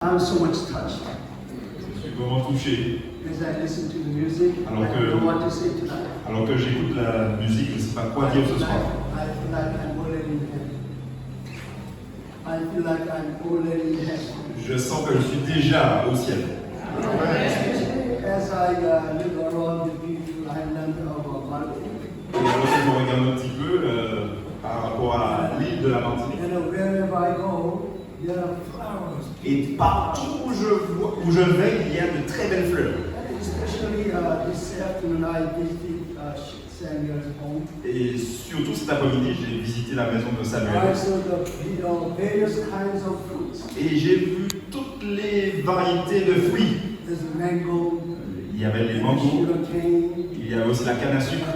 I'm so much touched Je suis vraiment touché. as I listen to the music. Alors I que- don't know what to say tonight. Alors que j'écoute la musique, je ne sais pas quoi dire ce soir. I feel like I'm already in heaven. I feel like I'm already in heaven. Je sens que je suis déjà au ciel. As I look around the beautiful island of Martinique, Et alors que je regarde un petit peu par rapport à l'île de la Martinique. wherever I go, there are flowers. Et partout où je vais, il y a de très belles fleurs. And especially this afternoon, I visited Samuel's home. Et surtout cet après-midi, j'ai visité la maison de I Samuel. saw the various kinds of fruits. Et j'ai vu toutes les variétés de fruits. There's mango, Il y avait les mangos, sugarcane, il y avait aussi la canne à sucre,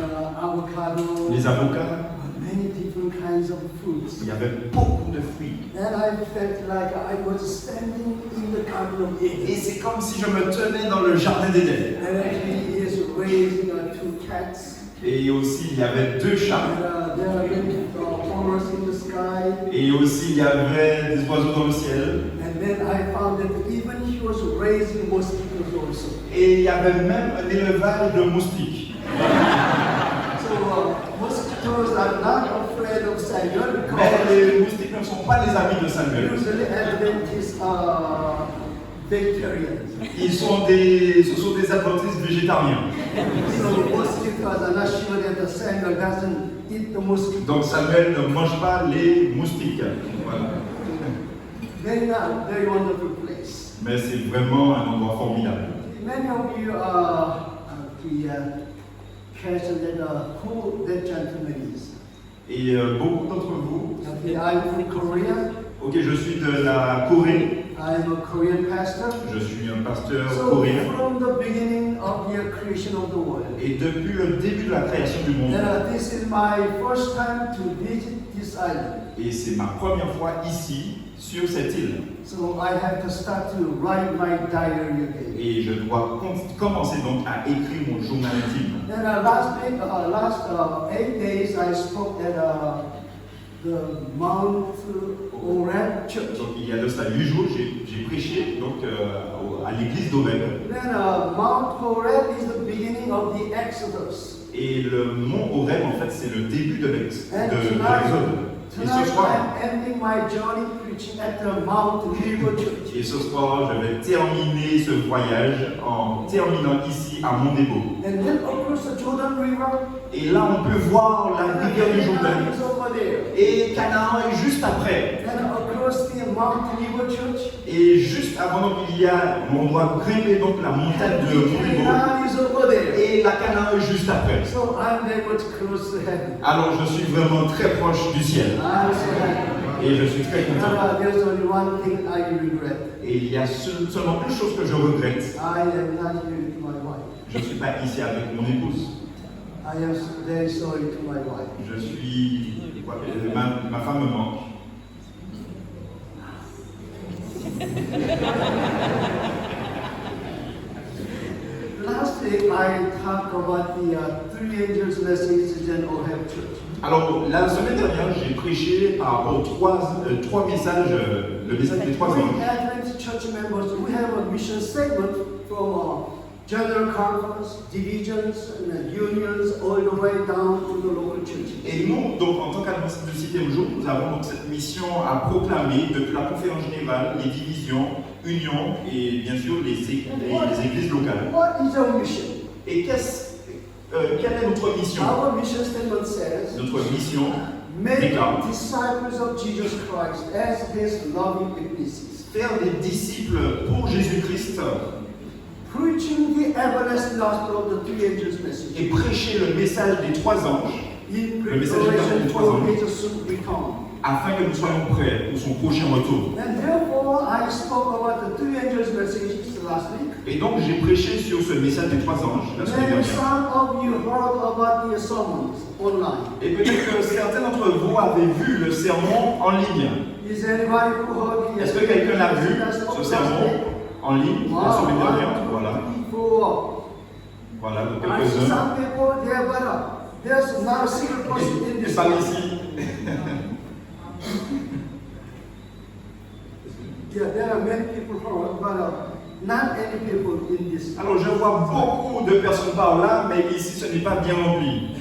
avocado, les avocats. many different kinds of fruits. Il y avait beaucoup de fruits. And I felt like I was standing in the Garden of Et Eden. c'est comme si je me tenais dans le jardin d'Éden. And he is raising two cats. Et aussi, il y avait deux chats. And there are many flowers in the sky. Et aussi, il y avait des oiseaux dans le ciel. And then I found that even he was raising mosquitoes also. Et il y avait même un élevage de moustiques. So mosquitoes are not afraid of Samuel Mais because les moustiques ne sont pas les amis de Samuel. usually Adventists are vegetarians. Ce sont des adventistes végétariens. So mosquitoes are not sure that Samuel doesn't eat the mosquitoes. Donc Samuel ne mange pas les moustiques. Voilà. Very wonderful place. Mais c'est vraiment un endroit formidable. Many of you are the question that who that gentleman is. Et beaucoup d'entre vous, Okay, I'm from Korea. ok, je suis de la Corée. I'm a Korean pastor. Je suis un pasteur So coréen. from the beginning of the creation of the world, Et depuis le début de la création du monde, this is my first time to visit this island. et c'est ma première fois ici, sur cette île. So I have to start to write my diary again. Et je dois commencer donc à écrire mon journal intime. Then last 8 days I spoke at the Mount Oreb Church. Donc il y a de cela 8 jours, j'ai prêché donc, à l'église d'Oreb. Then Mount Horeb is the beginning of the Exodus. Et le mont Oreb, en fait, c'est le début de And l'Exode. Et tonight ce soir, I'm ending my journey preaching at the Mount River Church. et ce soir, je vais terminer ce voyage en terminant ici à Mondego. And then across the Jordan River, Et là, on peut voir la rivière du Canaan Jourdain. is over there. Et Canaan est juste après. And across the Mount River Church, Et juste avant, donc, on doit grimper donc la montagne de Mondego. Canaan is over there. Et la Canaan est juste après. So I'm very much close to heaven. Alors, je suis vraiment très proche du ciel. I'm so happy. Et je suis très content. There's only one thing I regret. Et il y a seulement une chose que je regrette. I am not here with my wife. Je ne suis pas ici avec mon épouse. I am very sorry to my wife. Je suis. Ma femme me manque. Last week I talked about the three angels' messages in Ohio Church. Alors, la semaine dernière, j'ai prêché par rapport aux trois messages, le message des trois We anges. Advent Church members, we have a mission statement from general conference, divisions, and unions, all the way down to the local churches. Et nous, donc, en tant qu'adventiste du 7e jour, nous avons donc cette mission à proclamer depuis la conférence générale, les divisions, unions et bien sûr les églises locales. What is our mission? Et quelle est notre mission? Our mission statement says, Notre mission make déclare disciples of Jesus Christ as his loving witnesses, faire des disciples pour Jésus-Christ preaching the everlasting gospel of the three angels' message. et prêcher le message des trois anges In Le message des preparation trois for anges. his soon return. afin que nous soyons prêts pour son prochain retour. And therefore, I spoke about the three angels' messages last week. Et donc j'ai prêché sur ce message des trois anges la semaine Maybe dernière. some of you heard about the sermons online. Et peut-être que certains d'entre vous avaient vu le sermon en ligne. Is anybody who heard the Est-ce que quelqu'un l'a vu, message ce last sermon week? en ligne la semaine dernière? Voilà, Before. voilà, donc I see quelques-uns. some people there, but there's not a single person in Et this par room. ici. Yeah, there are many people from, but not any people in this. Alors je vois beaucoup de personnes par là, mais ici ce n'est pas bien rempli.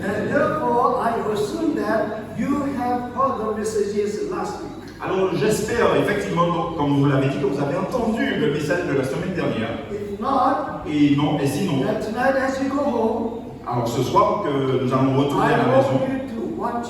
And therefore, I assume that you have heard the messages last week. Alors j'espère effectivement, donc, comme vous l'avez dit, que vous avez entendu le message de la semaine dernière. If not, Et sinon, that tonight as you go home, alors ce soir que nous allons retourner à I la want maison, you to watch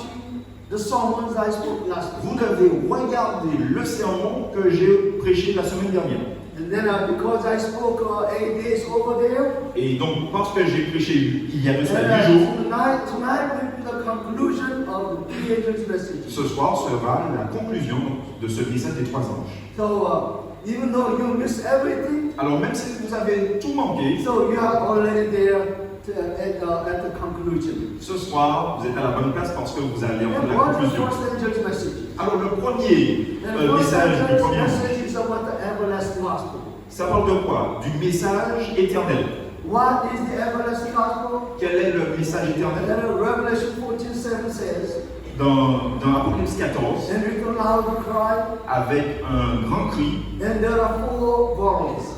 the sermons I spoke last week. vous devez regarder le sermon que j'ai prêché la semaine dernière. And then because I spoke 8 days over there, Et donc parce que j'ai prêché il y a de and, cela 10 jours, tonight will be the conclusion of the teenagers' message. ce soir sera la conclusion de ce message des 3 anges. So even though you miss everything, Alors même si vous avez tout manqué, so you are already there at the conclusion. ce soir vous êtes à la bonne place parce que vous allez entendre And la what's the conclusion. first angel's message? Alors le premier And the first message du angel's premier ange, message is about the everlasting gospel. ça parle de quoi? Du message éternel. What is the everlasting gospel? Quel est le message éternel? Then Revelation 14:7 says, Dans Apocalypse 14, and with a loud cry, avec un grand cri, and there are 4 worlds.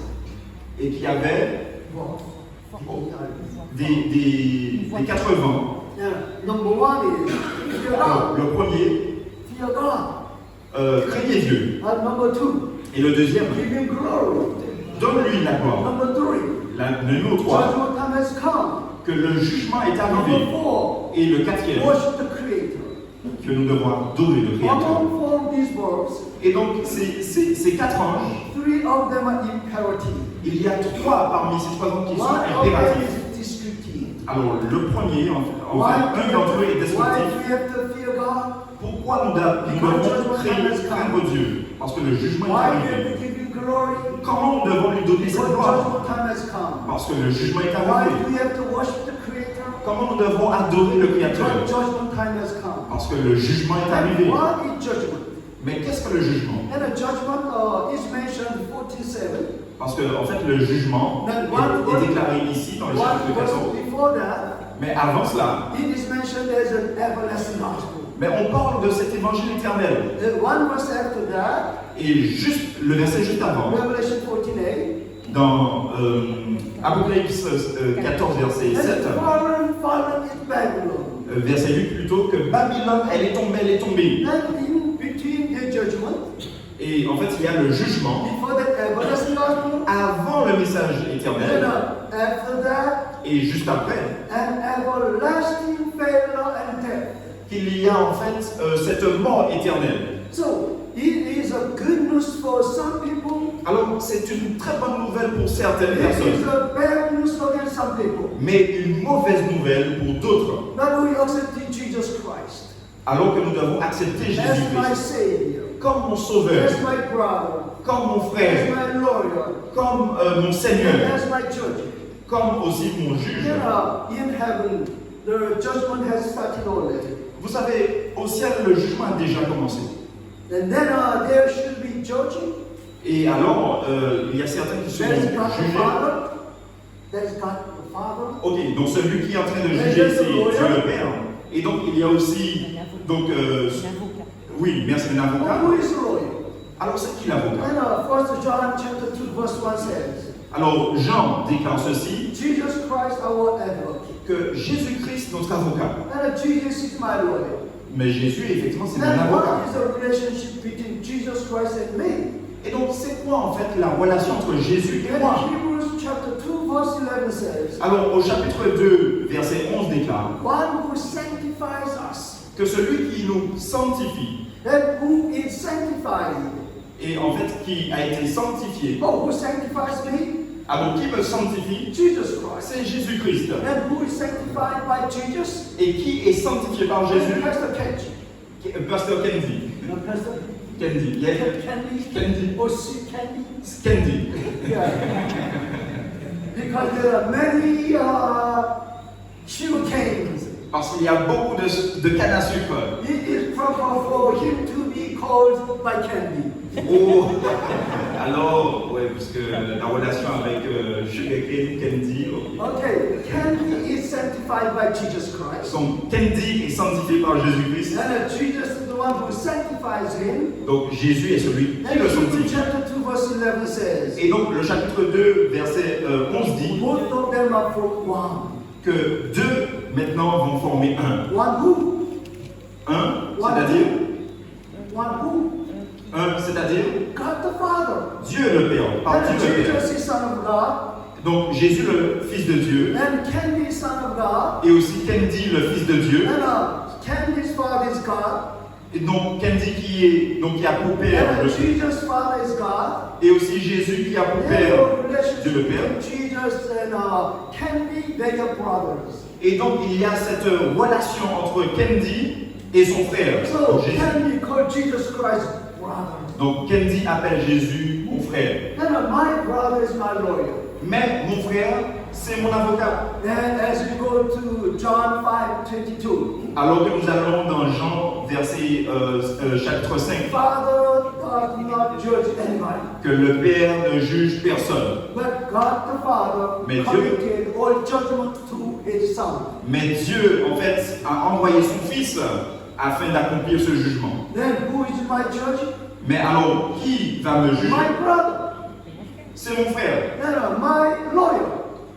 et qu'il y avait Yeah. des 4 vents. Number 1 is fear Alors, God. le premier, Fear God. craignez Dieu. And number 2, Et le deuxième, give him glory. donne-lui la gloire. Number 3, Le numéro 3, judgment time has come. que le jugement est arrivé. Number 4, Et le quatrième, worship the Creator. que nous devons adorer le Créateur. Among 4 of these words, Et donc, ces 4 anges, 3 of them are imperative. il y a 3 parmi ces 3 anges qui sont One of them impératifs. is descriptive. Alors, le premier, enfin, un d'entre eux est Why descriptif. do we have to fear God? Pourquoi nous devons craindre Dieu? Parce que le jugement est Why do we arrivé. have to give him glory? Comment nous devons lui donner Because cette gloire? judgment time has come. Parce que le jugement est Why arrivé. do we have to worship the Creator? Comment nous devons adorer le Because Créateur? judgment time has come. Parce que le jugement est And arrivé. what is judgment? Mais qu'est-ce que le jugement? And the judgment is mentioned 14:7. Parce que en fait, le jugement est déclaré ici dans le One chapitre verse 14. before that, Mais avant cela, it is mentioned as an everlasting gospel. mais on parle de cet évangile éternel. One verse after that, Et juste le verset juste avant, Revelation 14:8. dans Apocalypse 14, verset 7, Fallen is Babylon. verset 8 plutôt, que Babylone, elle est tombée. And in between the judgment, Et en fait, il y a le jugement before that everlasting gospel, avant le message and éternel, after that, et juste après, an everlasting failure and death. qu'il y a en fait cette mort éternelle. So, it is a good news for some people. Alors, c'est une très bonne nouvelle pour certaines It is personnes, a bad news for some people. mais une mauvaise nouvelle pour d'autres. That we accept Jesus Christ Alors que nous devons accepter as my Jésus-Christ Savior, comme mon sauveur, as my brother, comme mon as frère, my lawyer, comme mon and Seigneur, as my judge. comme aussi mon juge. Then in heaven, the judgment has started already. Vous savez, au ciel, le jugement a déjà commencé. And then there should be judging. Et alors, il y a certains qui seront There is God the jugés. Father. There is God the Father. Ok, donc celui qui est en train de juger, c'est Dieu le Père. Et donc, il y a aussi, donc, oui, merci, un avocat. Who is lawyer? Alors, c'est qui l'avocat? And 1 John chapter 2 verse 1 says, Alors, Jean déclare ceci, Jesus Christ our advocate. que Jésus-Christ, notre avocat. And Jesus is my lawyer. Mais Jésus, effectivement, c'est mon Then avocat. what is the relationship between Jesus Christ and me? Et donc, c'est quoi en fait la relation entre Jésus et And moi? Hebrews chapter 2 verse 11 says, Alors, au chapitre 2, verset 11 déclare one who sanctifies us, que celui qui nous sanctifie, and who is sanctified. et en fait qui a été sanctifié, Oh, who sanctifies me? alors qui me sanctifie? Jesus Christ. C'est Jésus-Christ. And who is sanctified by Jesus? Et qui est sanctifié par Jésus? Pastor Kenji. Pasteur Kendi. No, Pastor Kendi. Yeah. Candy. Kendi. Or Candy. Kendi. Yeah. Because there are many sugar canes. Parce qu'il y a beaucoup de canne à sucre. It is proper for him to be called by Candy. Oh. Alors, ouais, parce que la relation avec Sugarcane, Kendi. Okay, Candy is sanctified by Jesus Christ. Donc, Kendi est sanctifié par Jésus-Christ. And Jesus is the one one who sanctifies him. Donc Jésus est celui qui And le Hebrews sanctifie. chapter 2 verse 11 says, Et donc le chapitre 2, verset 11 dit both of them are for one. que deux maintenant vont former un. One who? Un, c'est-à-dire One who? un, c'est-à-dire God the Father. Dieu le Père, par And Dieu le Père. Jesus is Son of God. Donc Jésus le Fils de Dieu And Candy is Son of God. et aussi Kendi le Fils de Dieu. And Candy's Father is God. Et donc Kendi qui a pour père And le Jesus' Father is God. et aussi Jésus qui a pour père Dieu le Père. Jesus and Candy, they are brothers. Et donc il y a cette relation entre Kendi et son frère. So Donc, Jésus. Candy called Jesus Christ brother. Donc Kendi appelle Jésus mon frère. And my brother is my lawyer. Mais mon frère, c'est mon avocat. And as we go to John 5:22, Alors que nous allons dans Jean, chapitre 5, Father does not judge anybody, que le Père ne juge personne. but God the Father Mais Dieu- committed all judgment to His Son. Mais Dieu, en fait, a envoyé son Fils afin d'accomplir ce jugement. Then who is my judge? Mais alors, qui va me juger? My brother. C'est mon frère. And my lawyer.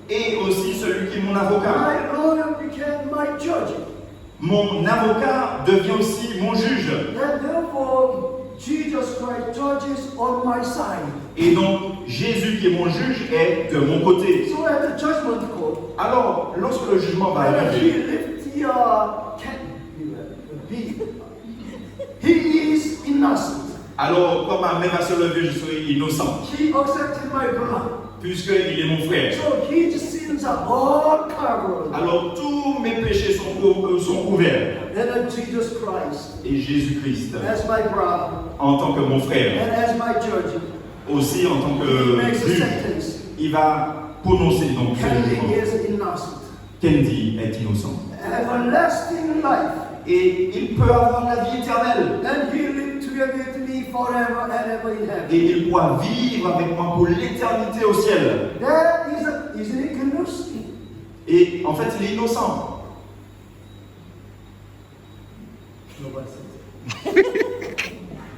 Et aussi celui qui est mon avocat. My lawyer became my judge. Mon avocat devient aussi mon juge. And therefore, Jesus Christ judges on my side. Et donc, Jésus qui est mon juge est de mon côté. So at the judgment court, Alors, lorsque le jugement va and arriver, he is innocent. alors, quand ma main va se lever, je serai innocent. He accepted my blood. Puisqu'il est mon frère. So his sins are all covered. Alors, tous mes péchés sont couverts. And then Jesus Christ, Et Jésus-Christ, as my brother, en tant que mon frère, and as my judge, aussi en tant he que makes a juge, sentence. il va prononcer donc ce Candy jugement. is innocent. Kendi est innocent. Everlasting life. Et il peut avoir la vie éternelle. And he lived together with me forever and ever in heaven. Et il pourra vivre avec moi pour l'éternité au ciel. That isn't it goodness? Et en fait, il est innocent.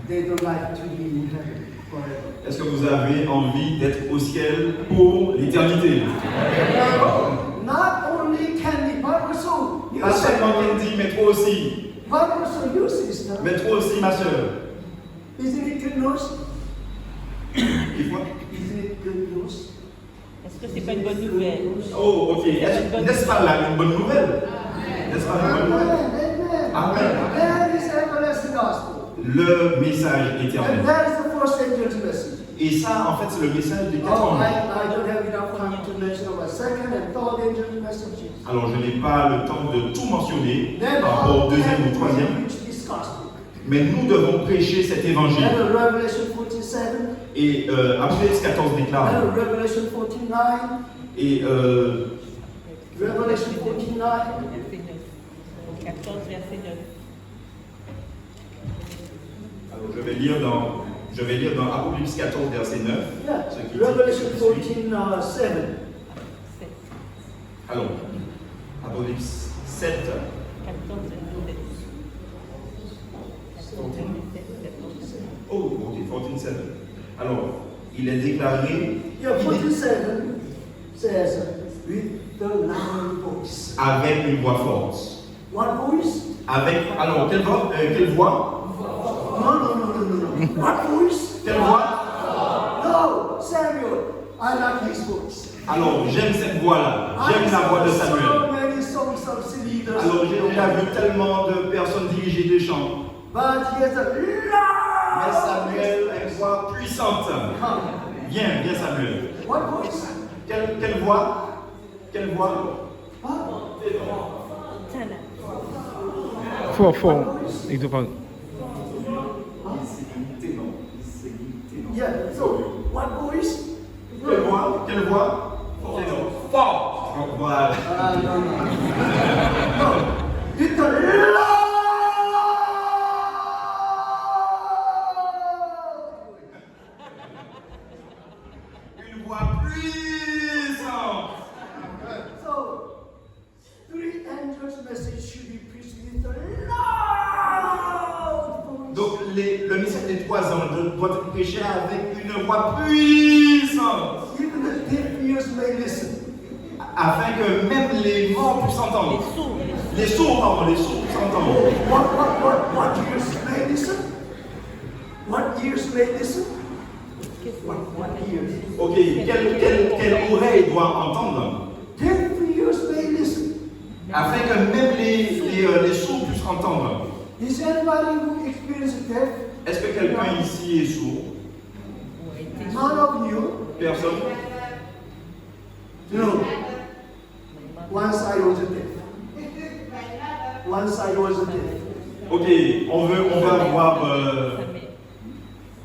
They don't like to be in heaven forever. Est-ce que vous avez envie d'être au ciel pour l'éternité? Not only Candy, but also you, Pas seulement Kendi, mais toi aussi. but also you, sister. Mais toi aussi, ma soeur. Isn't it good news? Dis-moi. Isn't it good news? Est-ce que c'est pas une bonne nouvelle? Oh, ok. N'est-ce pas là une bonne nouvelle? N'est-ce pas une bonne nouvelle? Amen. Amen. That is everlasting gospel. Le message And éternel. that is the first angel's message. Et ça, en fait, c'est le message des quatre Oh, anges. I don't have enough time to mention about second and third angel's messages. Alors, je n'ai pas le temps de tout mentionner Then par rapport au deuxième can ou we troisième. preach this gospel? Mais nous devons prêcher cet évangile. And Revelation 47, Et Apocalypse 14 déclare. and Revelation 49, Et Revelation 49, Verset 9. 14, verset 9. alors, je vais lire dans Apocalypse 14, verset 9. yeah, Ce qui dit Revelation ce qui suit. 14, 7. Alors, Apocalypse 7. 14, verset 7. Oh, ok, 14, 7. Alors, il est déclaré Yeah, 47 says, with the loud voice. avec une voix forte. What voice? Avec, alors, quelle voix? No. What voice? Quelle voix? No, Samuel. I like his voice. Alors, j'aime cette voix-là. J'aime la voix de So Samuel. many songs of leaders. Alors, j'ai déjà vu tellement de personnes diriger des chants. But he has a Mais loud Samuel a une voix puissante. Come. Viens Samuel. What voice? Quelle voix? Quelle voix? Huh? Four. Microphone. Yeah, so what voice? Quelle voix? Quelle voix? Fort. Voilà. No. With the loud. Une voix puissante. So, three angels' message should be preached with a loud Donc le message des 3 ans doit être prêché avec une voix puissante, Even the deaf ears may listen. afin que même les morts puissent Les entendre. sourds, Les sourds puissent entendre. What ears may listen? What ears may listen? What ears? Ok, quelle oreille doit entendre? Deaf ears may listen. Afin que même les sourds puissent entendre. Is anybody who experiences deaf? Est-ce que quelqu'un ici est sourd? ont été None of you? Personne? No. Once I was a deaf. Once I was a deaf. Ok, on va voir. sa mère.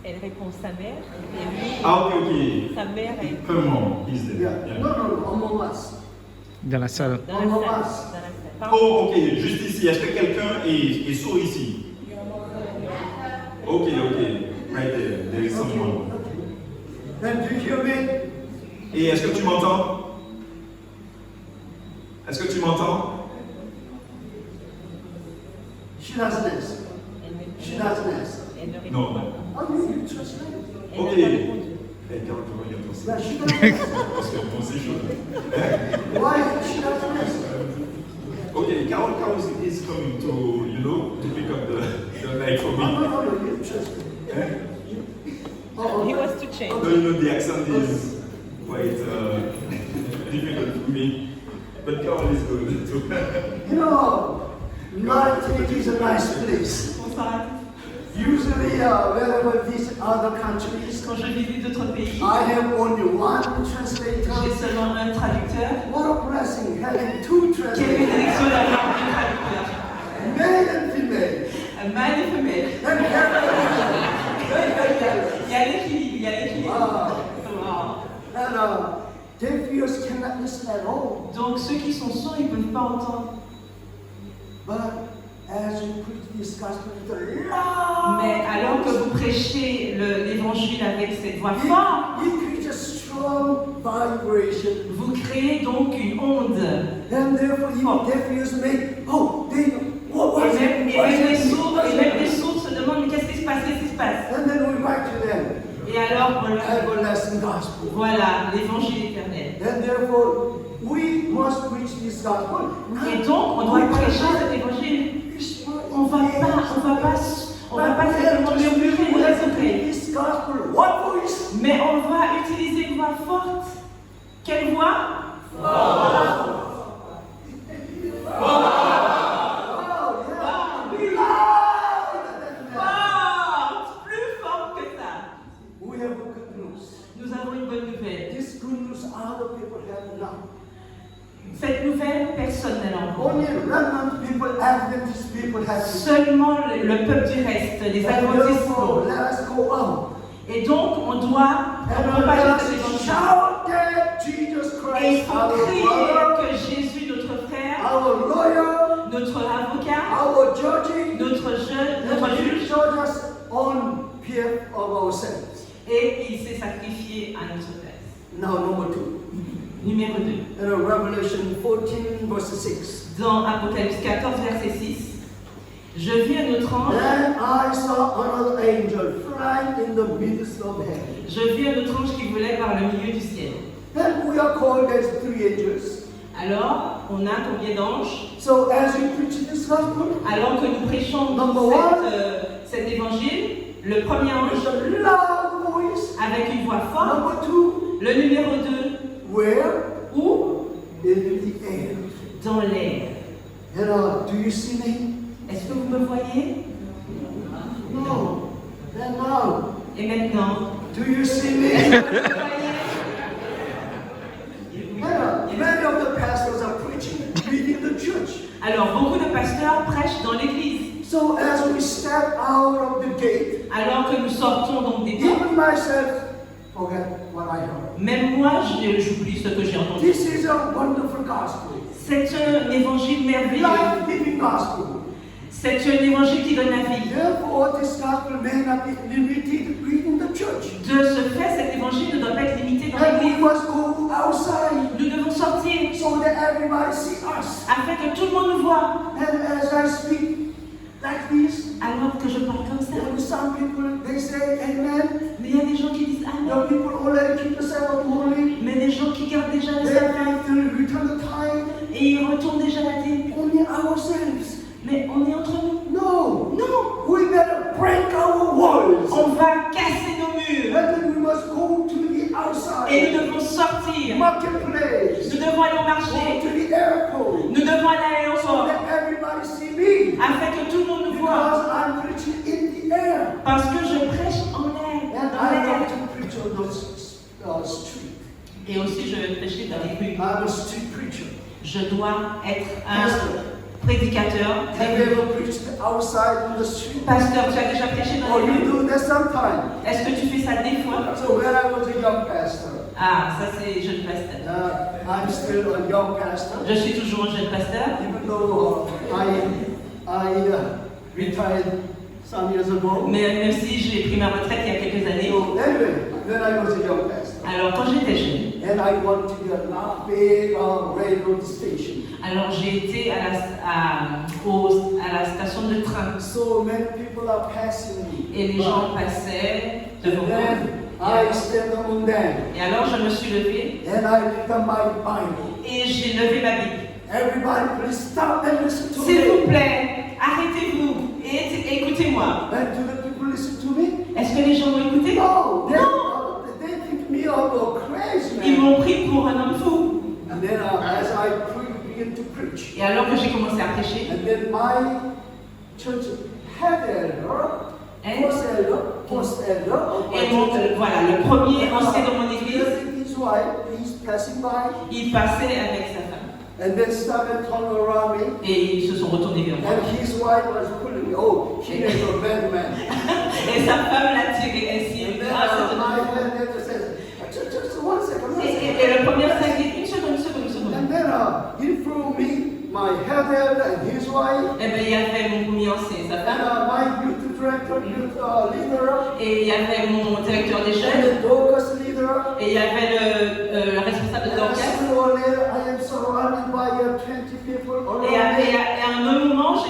Elle répond sa mère et lui, Ah ok. sa mère est Comment? He's there. Yeah. Yeah. No, among us. Dans la salle. dans la salle. On va Dans la voir. salle. Oh ok, juste ici. Est-ce que quelqu'un est sourd ici? Ok. Right there. There is someone. Then do you hear me? Et est-ce que tu m'entends? Est-ce que tu m'entends? She doesn't answer. She doesn't answer. Elle ne répond Non. pas. Oh, you translate. Elle n'a Ok. pas répondu. Eh, Carole, tu regardes ton Yeah, site. she doesn't answer. Parce que ton séjour. Why she doesn't answer? Okay, Carol is coming to pick up the mic for me. No, you translate. Eh? He wants to change. No, you know the accent is quite difficult for me, but Carol is good too. You know, United is a nice place. Usually, wherever these other countries, Quand je visite d'autres pays, I have only one j'ai translator. seulement un traducteur. What a blessing having two Quelle translators, bénédiction d'avoir un traducteur. male and female. Un mâle et femelle. And Il y a l'équilibre, il y a l'équilibre. uh, and deaf ears cannot listen at all. Donc ceux qui sont sourds, ils ne peuvent pas entendre. But as you preach this gospel with a loud Mais alors que vous prêchez l'évangile avec cette voix forte, you create a strong vibration. vous créez donc une onde. And therefore, even deaf ears may, what's Et même, it? What is les it? sourds, What is et même les it? sourds se demandent mais qu'est-ce qui se passe, qu'est-ce qui se passe. And then we write to them, Et alors everlasting gospel. voilà l'évangile éternel. And therefore, we must preach this gospel. Et donc on doit prêcher cet évangile. On va pas simplement murmurer dans les oreilles. This gospel, what voice? Mais on va utiliser une voix forte. Quelle voix? Forte! Plus forte que ça. We have good news. Nous avons une bonne nouvelle. This good news other people have not. Cette nouvelle, personne ne l'a encore. Only remnant people, Adventist people have it. Seulement le peuple du reste, les And adventistes. therefore, let us go out. Et donc, on doit And propager let cet us évangile. shout that Jesus Et il Christ, faut our crier brother, que Jésus, notre frère, our lawyer, notre avocat, our judge, notre and he juge, showed us on behalf of ourselves. et il s'est sacrifié à notre place. Now, number 2. Numéro 2. In Revelation 14, verse 6. Dans Apocalypse 14, verset 6, je vis un autre ange, Then I saw another angel flying in the midst of heaven. je vis un autre ange qui volait par le milieu du ciel. And we are called as 3 angels. Alors, on a combien d'anges? So as we preach this gospel, Alors que nous prêchons Number one. cet évangile, le premier with ange a loud voice. avec une voix forte, Number 2, le numéro 2, where? où? In the air. Dans l'air. And do you see me? Est-ce que vous me voyez? No. And now, Et maintenant, do you see me? Many of the pastors are preaching within the church. alors beaucoup de pasteurs prêchent dans l'église. So as we step out of the gate, Alors que nous sortons donc des portes, even myself forget what I heard. même moi j'oublie ce que j'ai entendu. This is a wonderful gospel. C'est un évangile merveilleux. Life-giving gospel. C'est un évangile qui donne la vie. Therefore, this gospel may not be limited within the church. De ce fait, cet évangile ne doit pas être limité dans And we l'église. must go outside Nous devons sortir so that everybody sees us. afin que tout le monde nous voit. And as I speak like this, Alors que je parle comme ça, then some people, they say amen. Mais il y a des gens qui disent The Amen. people already keep the Sabbath holy. Mais des gens qui gardent déjà le They sabbat have to return the time. et ils retournent déjà la dîme. Only ourselves. Mais on est entre nous. No. Non. We better break our walls. On va casser nos murs. And then we must go to the Et nous outside. devons sortir. Marketplace. Nous devons aller au Go marché. to the airport. Nous devons aller à So l'aéroport. that everybody see me. Afin que tout le monde nous voit. Because I'm preaching in the air. Parce que je prêche en l'air. And Dans I l'air. love to preach on those streets. Et aussi, je vais prêcher dans les rues. I'm a street preacher. Je dois être un prédicateur Have des you rues. ever preached outside on the street? Pasteur, tu as déjà prêché dans Or les you rues? do that sometime? Est-ce que tu fais ça des fois? So when I was a young pastor, Ah, ça c'est jeune pasteur. I'm still a young pastor, Je suis toujours un jeune pasteur. even though I retired some years ago. Mais même si j'ai pris ma retraite il y a quelques années. So anyway, then I was a young pastor. Alors quand j'étais jeune, And I went to the big railroad station. alors j'ai été à la station de train. So many people are passing me. Et les gens passaient devant And moi. then I stand among them. Et alors je me suis levée And I picked up my Bible. et j'ai levé ma Bible. Everybody, please stop and listen to S'il vous me. plaît, arrêtez-vous et écoutez-moi. And do the people listen to me? Est-ce que les gens m'ont écouté? No, Non. they think me of a crazy Ils man. m'ont pris pour un homme fou. And then as I begin to preach, Et alors que j'ai commencé à prêcher, and then my church head elder, And- first elder of my et mon, church, voilà, le premier ancien de mon église, his wife, he's passing by, il passait avec sa femme. and then started turning around me, Et ils se sont retournés vers moi. and his wife was pulling me. Oh, he is a bad man. Et sa femme l'a tiré ainsi. And then Ah, c'est my dommage. head elder says, just 1 second, 1 Et second. le premier s'est dit, une seconde. And then he threw me, my head elder and his wife, Eh bien, il y avait mon premier ancien, sa and femme, my youth director, youth leader, et il y avait mon directeur des and jeunes, the Dorcas leader. et il y avait le responsable de And l'orchestre. sooner or later, I am surrounded by 20 people Et à, around me. à un même moment, il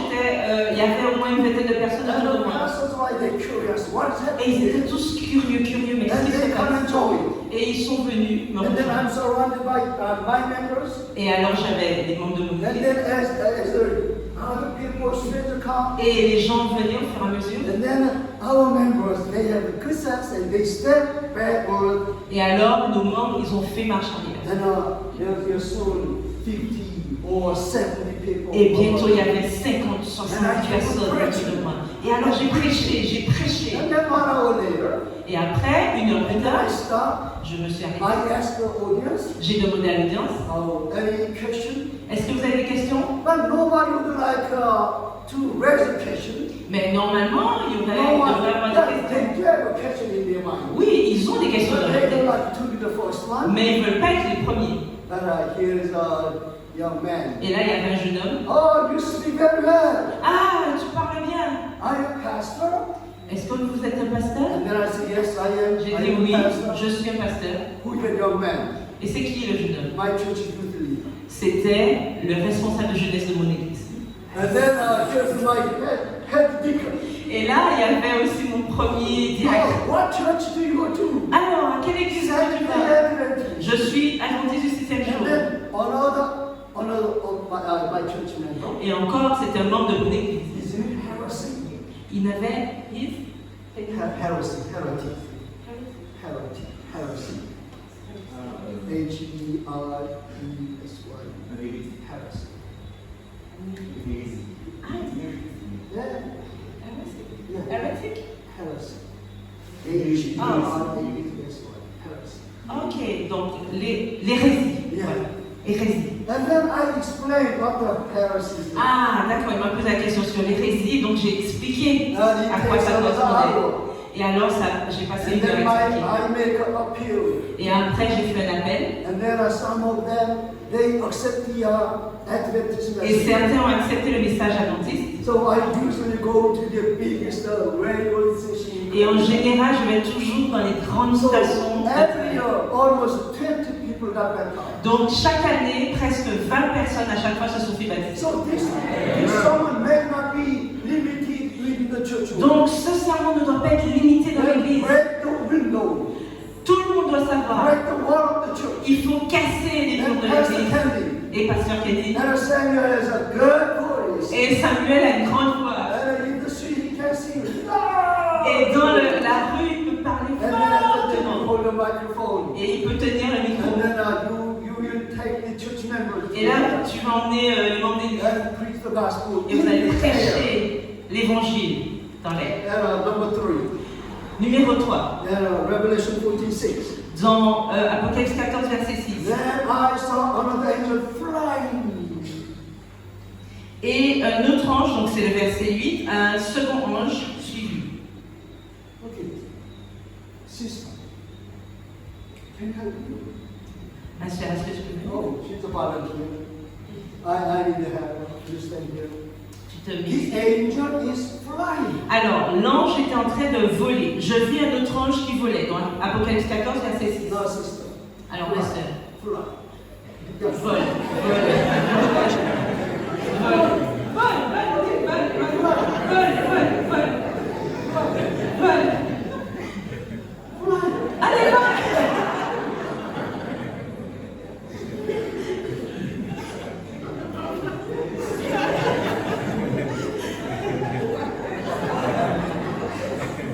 y avait au moins une vingtaine de personnes And autour de the moi. pastors were like, curious, what's Et ils happening? étaient tous curieux, mais And qu'est-ce qui they se come and passe? join. Et ils sont venus me And then I'm rejoindre. surrounded by my members. Et alors j'avais des membres de mon And église. then as the other people start to come, Et les gens venaient au fur et à mesure. and then our members, they have a good sense and they step backward. Et alors nos membres, ils ont fait marche arrière. And there's soon 50 or 70 people. Et bientôt il y avait 50, 60 personnes autour de moi. Et alors j'ai prêché. And then 1 hour later, Et après, une heure plus and then tard, I stop. je me suis I arrêtée. ask the audience, J'ai demandé à l'audience, any question? est-ce que vous avez des questions? But nobody would like to raise a question. Mais normalement, il y aurait No one, avoir des questions. they have a question in their mind. Oui, ils ont des questions dans But leur they don't tête. like to be the first one. Mais ils ne veulent pas être les premiers. But here's a young man. Et là, il y avait un jeune homme. Oh, you speak very well. Ah, tu parles bien. Are you a pastor? Est-ce que vous êtes un pasteur? And then I said, yes, I am. J'ai I dit am oui, a pastor. je suis un pasteur. Who is the young man? Et c'est qui le jeune homme? My church youth leader. C'était le responsable de jeunesse de mon église. And then here's my head deacon. Et là, il y avait aussi mon premier diacre. Oh, what church do you go to? Alors, à quelle église est-ce que tu vas? Adventist. Je suis adventiste du 6e And jour. then another of my church member. Et encore, c'était un membre de mon église. His name Heresy. Il n'avait... Heresy. Heresy. Heresy. Yeah. Yeah. Heretic? Heresy. Heresy. Ok, donc l'hérésie. Yeah. Voilà. Hérésie. And then I explained what the heresy is. Ah, d'accord, il m'a posé la question sur l'hérésie, donc j'ai expliqué And à quoi ça correspondait. hour. Et alors, j'ai passé And une heure then à expliquer. I make an appeal. Et après, j'ai fait un appel. And then some of them, they accept the Adventist Et message. certains ont accepté le message adventiste. So I usually go to the biggest railroad station. Et en général, je vais toujours dans les grandes So stations. every year, almost 20 people got baptized. Donc chaque année, presque 20 personnes à chaque fois se sont fait baptiser. So this sermon may not be limited within the church. Donc ce sermon ne doit pas être limité dans Then l'église. break the window. Tout le monde doit savoir. Break the wall of the church. Il faut casser les murs And de Pastor l'église. Candy. Et Pasteur Kenny. And Samuel has a good voice. Et Samuel a une grande voix. And in the street he can sing. Ah! Et dans la rue, il peut parler And then after that, you fortement. hold the microphone. Et il peut tenir le And micro. then you will take the church members Et là, tu vas emmener les membres d'église. and preach the gospel. Et vous allez in the air. prêcher l'évangile dans l'air. And number 3. Numéro 3. And Revelation 14:6. Dans Apocalypse 14, verset 6. Then I saw another angel flying. Et un autre ange, donc c'est le verset 8, un second ange suivi. Okay. Sister. Can I help you? Ma sœur, est-ce que je peux Oh, she's a volunteer. I need to have her. You stand here. Tu te The mets. angel is flying. Alors, l'ange était en train de voler. Je vis un autre ange qui volait dans Apocalypse 14, verset 6. No, sister. Alors, ma sœur, Fly. vole, vole, vole. Allez, va!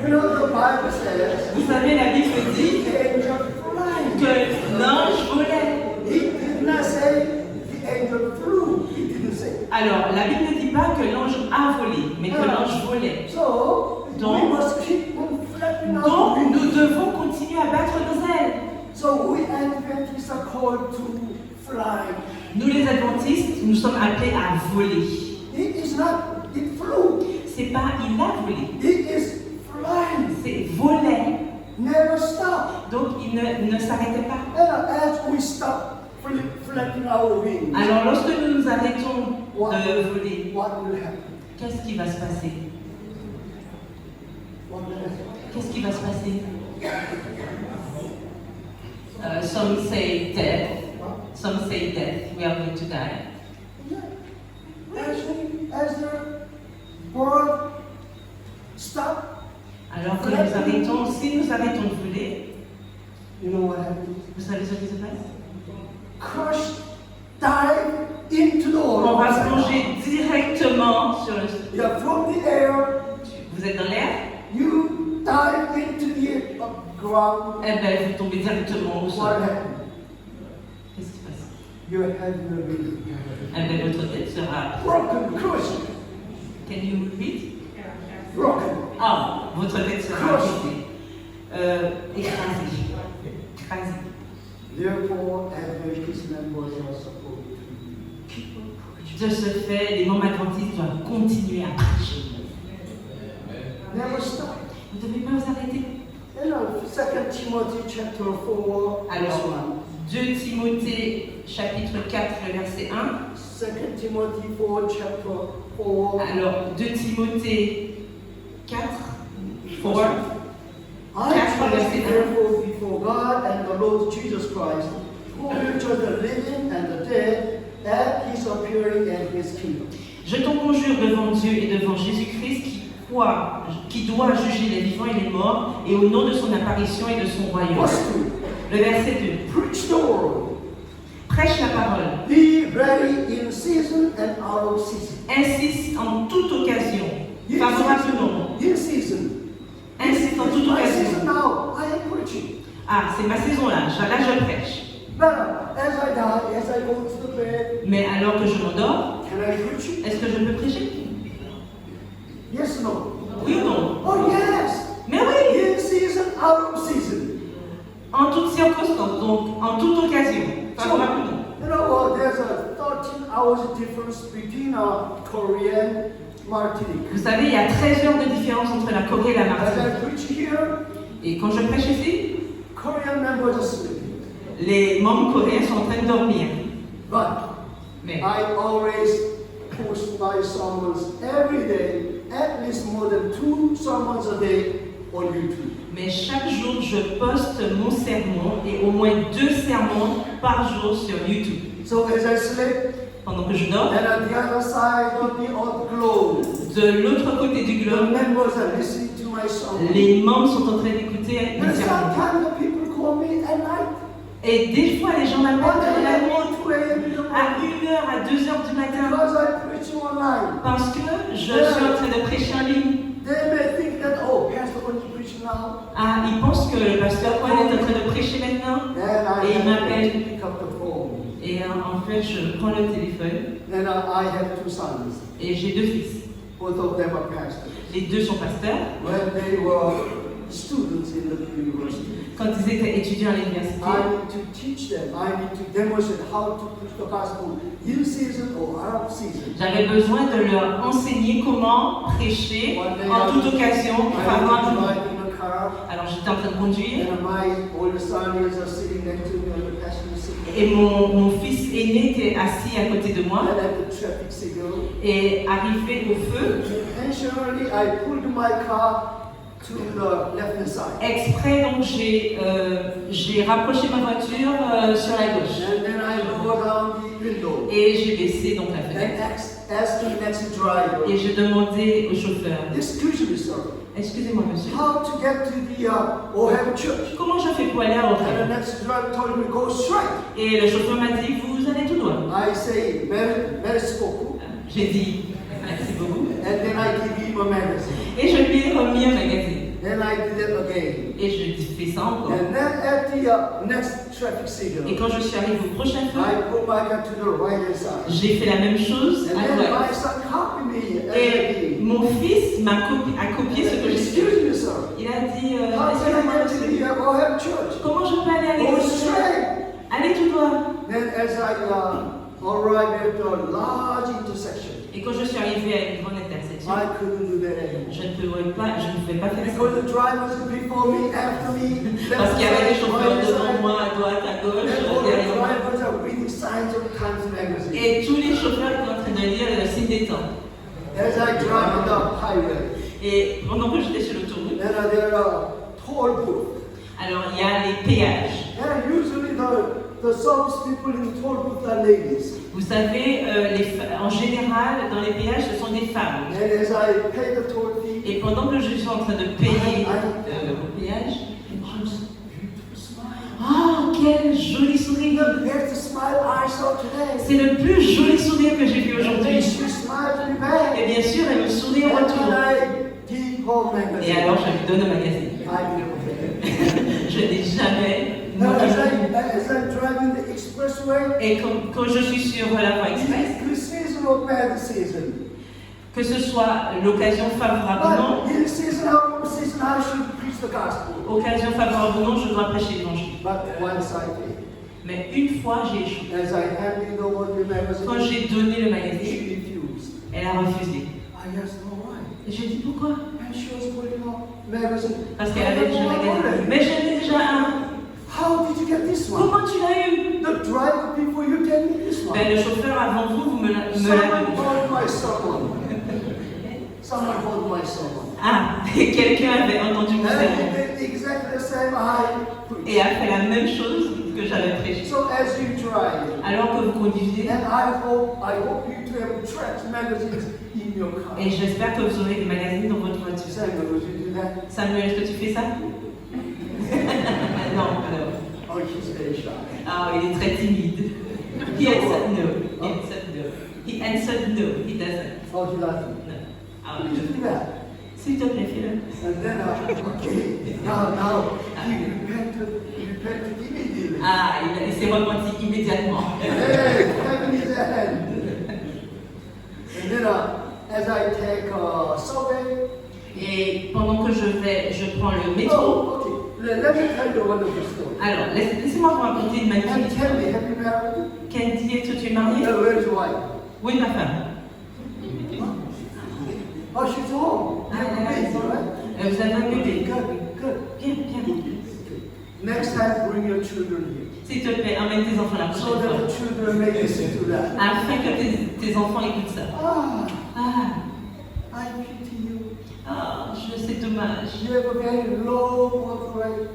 You know, the Bible says, Vous savez, la Bible dit the angel flying. que l'ange volait. He did not say the angel flew. He didn't say. Alors, la Bible ne dit pas que l'ange a volé, mais que l'ange volait. So, Donc- we must keep on flapping our Donc, wings. nous devons continuer à battre nos ailes. So, we Adventists are called to fly. Nous, les adventistes, nous sommes appelés à voler. It is not, it flew. C'est pas il a volé, It is flying. c'est voler. Never stop. Donc, il ne s'arrêtait pas. And as we stop flapping our wings, Alors, lorsque nous nous arrêtons de voler, what will happen? qu'est-ce qui va se passer? What will happen? Qu'est-ce qui va se passer? Some say death. Some say death. We are going to die. As the world stop, Alors que nous arrêtons, si nous arrêtons de voler, you know what happens? vous savez ce qui se passe? Crush, dive into the On va water. plonger directement sur le... You're from the air, Vous êtes dans l'air, you dive into the ground. eh bien vous tombez directement au What sol. happens? Qu'est-ce qui se passe? Your head will be Eh bien votre tête sera... broken, crushed, Can you repeat? broken. Ah, votre tête sera brisée. Écrasée. Écrasée. Therefore, Adventist members are supposed to keep on preaching. De ce fait, les membres adventistes doivent continuer à prêcher. Never stop. Vous ne devez pas vous arrêter. You know, 2 Timothy chapter 4, verse Alors, 2 Timothée chapitre 4, le verset 1. 1. 2 Timothy 4, chapter 4. Alors, 2 Timothée 4, 4. I trust therefore before God and the Lord Jesus Christ, who will judge the living and the dead at his appearing and his kingdom. Je t'en conjure devant Dieu et devant Jésus-Christ qui doit juger les vivants et les morts, et au nom de son apparition et de son royaume. Verse 2. Le verset 2. Preach the word. Prêche la parole. Be ready in season and out of season. Insiste en toute occasion. Favorable ou non. In season. Insiste en toute My occasion. season now, I am preaching. Ah, c'est ma saison là. Là, je prêche. But as I die, as I go to the bed, Mais alors que je m'endors, can I preach it? est-ce que je peux prêcher? Yes or no? Oui ou non? Oh yes! Mais oui! In season, out of season. En toute circonstance, donc en toute occasion. Favorable ou non? You know what? There's a 13 hours difference between Korean Martinique. Vous savez, il y a 13 heures de différence entre la Corée et la As Martinique. I preach here, Et quand je prêche ici, Korean members are sleeping. les membres coréens sont en train de dormir. But Mais I always post my sermons every day, at least more than 2 sermons a day on YouTube. Mais chaque jour, je poste mon sermon et au moins 2 sermons par jour sur YouTube. So as I sleep, Pendant que je dors, and at the other side of the globe, de l'autre côté du the globe, members are listening to my sermon. Les membres sont en train d'écouter And entièrement. sometimes the people call me at night. Et des fois, les gens m'appellent 1 dans la a.m. nuit, or 2 a.m. in the à morning. 1h, à 2h du matin, Because I preach online. parce que je suis en train de prêcher en ligne. They may think that, oh, Pastor wants to preach now. Ah, ils pensent que le pasteur Paul est en train de prêcher maintenant. Then I Et il have m'appelle. to pick up the phone. Et en fait, je prends le téléphone Then I have 2 sons. et j'ai 2 fils. Both of them are pastors. Les 2 sont pasteurs. When they were students in the university, Quand ils étaient étudiants à l'université, I need to teach them. I need to demonstrate how to preach the gospel in season or out of season. j'avais besoin de leur enseigner comment prêcher en toute occasion, I was favorablement. driving a car, Alors j'étais en train de conduire and my older son is sitting next to me on the passenger seat. et mon fils aîné était assis à côté de moi And at the traffic signal, et arrivé au feu, intentionally I pulled my car to the left-hand side. exprès donc j'ai rapproché ma voiture sur la gauche And then I lowered down the window et j'ai baissé donc la and fenêtre asked the next driver, et j'ai demandé au chauffeur, excuse me, sir, excusez-moi monsieur, how to get to the Ohio church? comment je fais pour aller à And the Auray? next driver told me, go straight. Et le chauffeur m'a dit, vous allez tout droit. I say, merci beaucoup. J'ai dit, merci beaucoup. And then I give him a magazine. Et je lui ai remis un magazine. Then I did it again. Et je fais ça encore. And then at the next traffic Et signal, quand je suis arrivée au prochain feu, I put my car to the right-hand side. j'ai fait la même chose And à then my droite. son copied me as I Et did. mon fils a copié ce que j'ai fait. Excuse me, sir. Il a dit, How can excusez-moi I get to monsieur, the Ohio church? comment je peux aller à Go l'église? straight. Allez tout droit. Then as I arrived at a large intersection, Et quand je suis arrivée à une grande intersection, I couldn't do that anymore. je ne pouvais pas faire ça. Because the drivers before me, after me, Parce qu'il y avait des chauffeurs devant right moi, à droite, à gauche, side, and all the derrière moi. drivers are reading signs of the Times magazine. Et tous les chauffeurs étaient en train de lire le signe des temps. As I drive on the highway, Et pendant que j'étais sur l'autoroute, then there are toll booths. alors il y a les péages. And usually the service people in the toll booth are ladies. Vous savez, en général, dans les péages, ce sont des femmes. And as I pay the toll fee, Et pendant que je suis en train de payer le péage, beautiful smile. oh, quel joli sourire! The best smile I saw today. C'est le plus joli sourire que j'ai vu And then aujourd'hui. she smiled me back. Et bien sûr, elle me sourit en And retour. then I give her Et magazine. alors, je lui donne le magazine. I never forget. Je n'ai jamais. Now, as I'm driving the expressway, Et quand je suis sur la voie express, good season or bad season, que ce soit l'occasion favorable ou non, but in season or no season, I should preach the gospel. occasion favorable ou non, je dois prêcher l'évangile. But once I did, Mais une fois, j'ai échoué. as I handed over the Quand magazine, j'ai donné le she magazine, refused. elle a refusé. I asked her why, Et je lui ai dit pourquoi? and she was holding up magazine. Parce qu'elle avait déjà un magazine. already. Mais j'en ai déjà un. How did you get this one? Comment tu l'as eu? The driver before you gave me this one. Ben, le chauffeur avant vous, vous me l'avez Someone donné. called my sermon. Someone called my sermon. Ah, et quelqu'un avait entendu mon And he sermon did exactly the same I preached. et a fait la même chose que j'avais prêché. So as you drive, Alors que vous conduisez, and I hope you to have trash magazines in your car. et j'espère que vous aurez des magazines dans votre voiture. Samuel, would you do that? Samuel, est-ce que tu fais ça? Non, non. Oh, he's very shy. Ah, il est très timide. He answered no. He answered no. He answered no. He doesn't. Oh, he doesn't. No. Ah, Would you do that? s'il te plaît, fais-le. And then, okay, now, he repented immediately. Ah, il s'est repenti immédiatement. Hey, heaven is ahead. And then, as I take subway, Et pendant que je prends le métro. oh, okay. Let me tell you a wonderful story. Alors, laissez-moi vous raconter une And magnifique tell histoire. me, have you married? Candy, est-ce que tu es mariée? Where is your wife? Où est ma femme? Oh, she's home. Ah, You have a baby, right? Vous avez un bébé. Good, good. Bien, bien. Next time, bring your children here. S'il te plaît, emmène tes enfants la So prochaine that the fois. children may listen to that. Afin que tes enfants écoutent ça. Ah, Ah, I pity you. c'est dommage. You have a very low birth rate.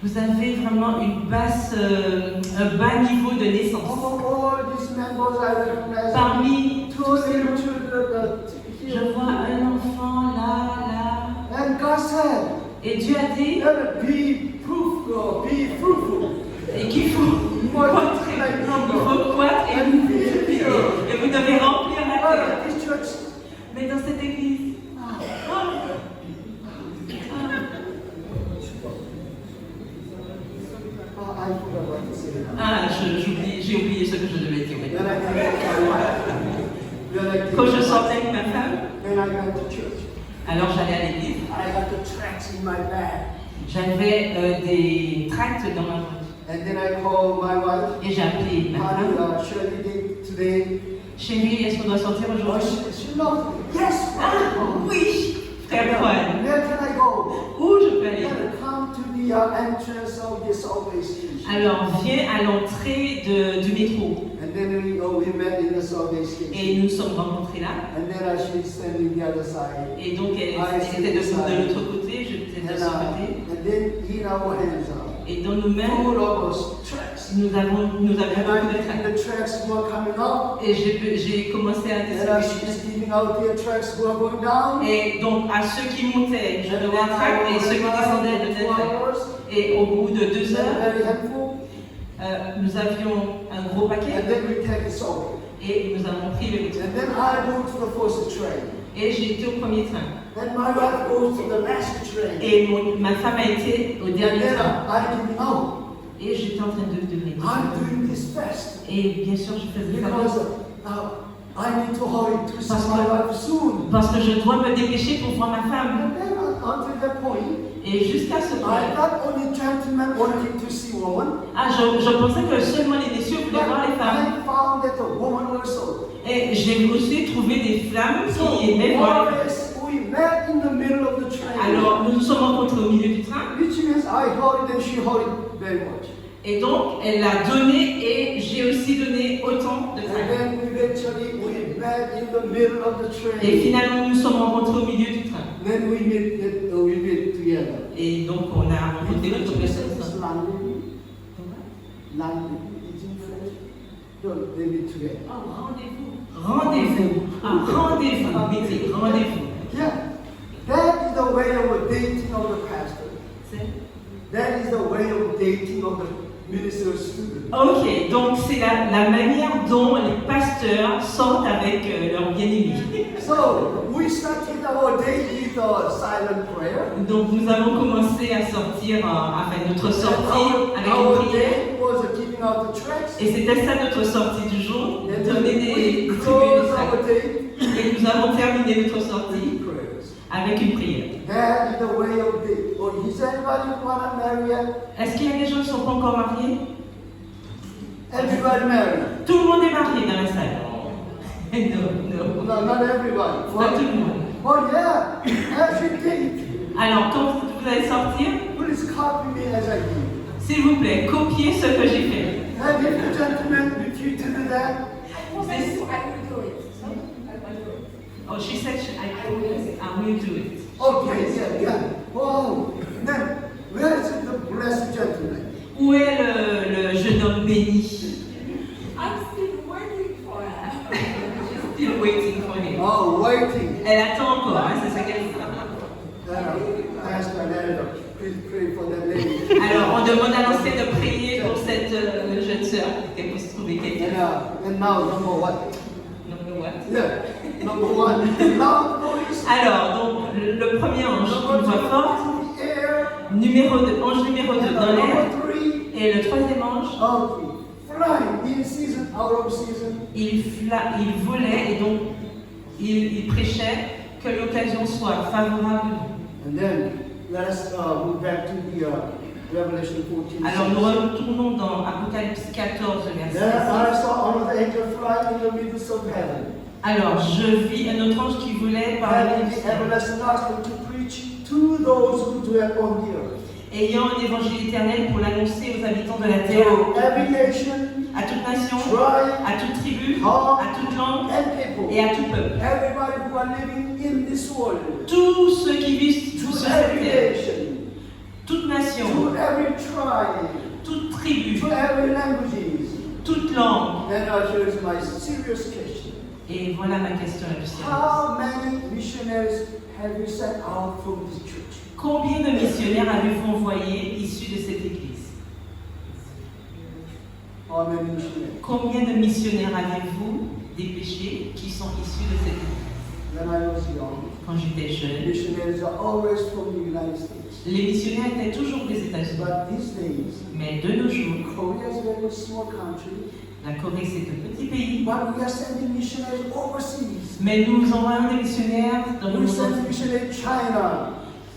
Vous avez vraiment un bas niveau de naissance. Among all these members, I recognize Parmi two little children je here. vois un enfant là, là. And God said, Et Dieu a dit be fruitful. et qu'il faut croître, et multiplier. Et vous devez remplir la terre. But this church, Mais dans cette église, I forgot what to say. j'ai oublié ce que je devais dire. Then I came to my wife. Then I Quand je came to sortais avec ma femme, Then I went to church. alors j'allais à l'église. I had the tracts in my bag. J'avais des tracts dans ma poche. And then I called my wife. Et j'ai appelé ma femme. Shirley did today. Chérie, est-ce qu'on doit sortir Oh, aujourd'hui? she loved me. Yes. Oui, frère Juan. Where can I go? Où je peux aller? Then come to the entrance of this subway station. Alors, viens à l'entrée du métro. And then we met in the subway station. Et nous nous sommes rencontrés là. And then she's standing the other side. Et donc, elle était de l'autre côté, je étais de ce côté. And then in our hands, Et dans nos mains, full of us tracts. nous avions And beaucoup de tracts. the tracts were coming up. Et j'ai commencé à And distribuer. she's giving out the tracts were going down. Et donc, à ceux qui montaient, je donnais un tract, et ceux qui descendaient, je donnais un tract. Et au bout de 2 heures, Very helpful. nous avions un gros paquet And then we take the subway. et nous avons pris le métro. And then I go to the first train. Et j'ai été au premier train. Then my wife goes to the last train. Et ma femme a été au And dernier then train. I didn't know. Et j'étais en train de venir. I'm doing this fast. Et bien sûr, je faisais ça Because I need to hurry to see Parce my que- wife soon. parce que je dois me dépêcher pour voir ma femme. And then until that point, Et jusqu'à ce I point, thought only gentlemen wanted to see women. je pensais que seulement les messieurs But voulaient voir les femmes. I found that the woman also. Et j'ai aussi trouvé des femmes So qui aimaient voir les femmes. always we met in the middle of the train. Alors, nous nous sommes rencontrés au milieu du train. Which means I hurried and she hurried very much. Et donc, elle a donné et j'ai aussi donné autant de And train. then eventually we met in the middle of the Et train. finalement, nous nous sommes rencontrés au milieu du train. Then we meet together. Et donc, on a rencontré notre personne. It's London, it's in French. No, they meet together. Rendez-vous. Rendez-vous. Meeting. Rendez-vous. Yeah, that is the way of dating of the pastor. That is the way of dating of the minister student. Ok, donc c'est la manière dont les pasteurs sortent avec leurs bien-aimés. So we started our day with a silent prayer. Donc nous avons commencé à sortir, enfin notre sortie avec Our une prière. day was giving out the tracts. Et c'était ça notre sortie du jour, And donner then des we distribuer close des our tracts. day Et nous avons terminé notre sortie with prayers. avec une prière. That is the way of dating. Or is anybody wanna marry yet? Est-ce qu'il y a des gens qui ne sont pas encore mariés? Everybody married? Tout le monde est marié dans la salle. Non, No, not everybody. pas tout le monde. Oh yeah, every day. Alors quand vous allez sortir, Please copy me as I do. s'il vous plaît, copiez ce que j'ai fait. And if the gentleman refused to do that, Oh, she said I will do it. okay, yeah. Wow. Then, where is the blessed gentleman? Où est le jeune homme béni? Still waiting for him. Oh, waiting. Elle attend encore, hein, c'est ça qu'elle dit. Pastor, please pray for that lady. Alors, on demande à l'ancien de prier pour cette jeune sœur qu'elle puisse trouver quelqu'un. And now, number one. Number what? Yeah, number one. Loud voice. Alors, donc, le premier ange, Number une voix two, forte. in the air. Ange numéro 2 And dans l'air. number three, Et le troisième ange, flying in season, out of season. il volait et donc il prêchait que l'occasion soit favorable. And then, let us move back to the Revelation 14. Alors nous retournons dans Apocalypse 14, verset Then I 6. saw another angel fly in the midst of heaven, Alors je vis un autre ange qui volait par la having the everlasting gospel to preach to those who dwell on the earth, ayant un évangile éternel pour l'annoncer aux habitants de la terre, to every nation, à toute nation, tribe, à toute tribu, à toute langue and people. et à tout peuple. Everybody who are living in this world, Tous ceux qui vivent to sur cette every terre, nation, toute nation, to every tribe, toute tribu, to every languages. toute langue. Then here's my serious question. Et voilà ma question la plus sérieuse. How many missionaries have you sent out from this church? Combien de missionnaires avez-vous envoyés issus de cette église? How many missionaries? Combien de missionnaires avez-vous dépêchés qui sont issus de cette église? When I was young, Quand j'étais jeune, missionaries are always from the United States. les missionnaires étaient toujours des États-Unis. But these days, Mais de nos jours, Korea is a very small country, la Corée c'est un petit pays. but we are sending missionaries overseas. Mais nous envoyons des missionnaires dans le We monde send entier. missionaries to China,